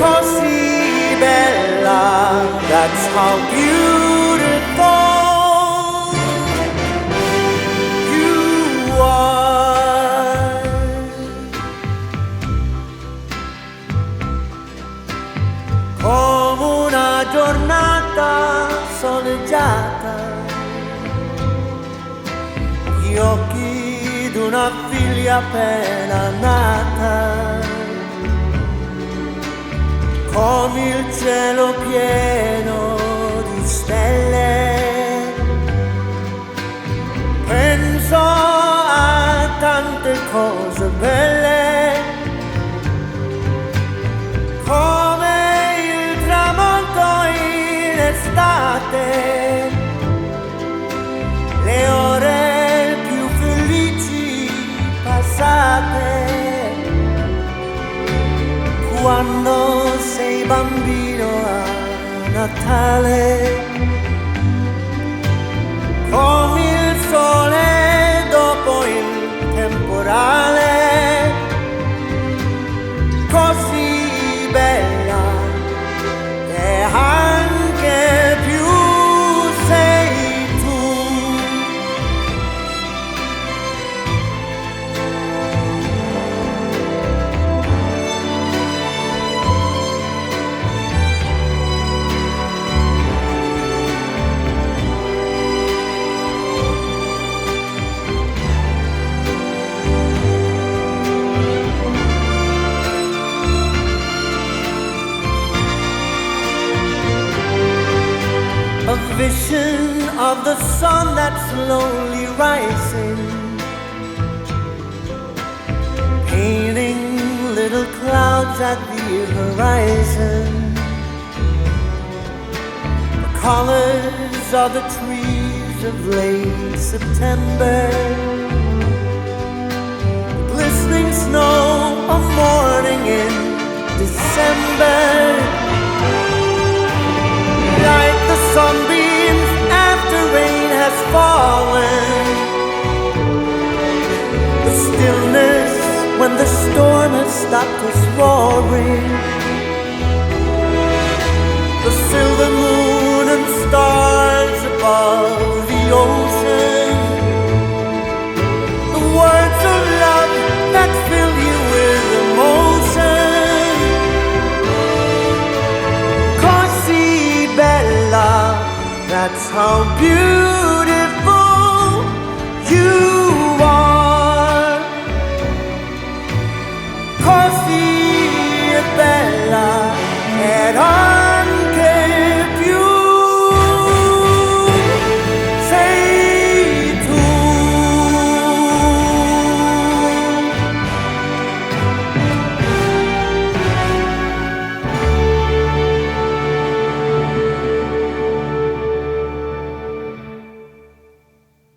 così bella, that's how beautiful you are. Come una giornata soleggiata, gli occhi d'una figlia appena nata, come il cielo pieno di stelle. Penso a tante cose belle, come il tramonto in estate, le ore più felici passate, quando sei bambino a Natale, come il sole dopo il temporale, così bella e anche più sei tu. A vision of the sun that's slowly rising, painting little clouds at the horizon. The colors of the trees of late September, the glistening snow of morning in December. Like the sunbeams after rain has fallen, the stillness when the storm has stopped its roaring, the silver moon and stars above the ocean, the words of love that fill you with emotion. Bella, that's how beautiful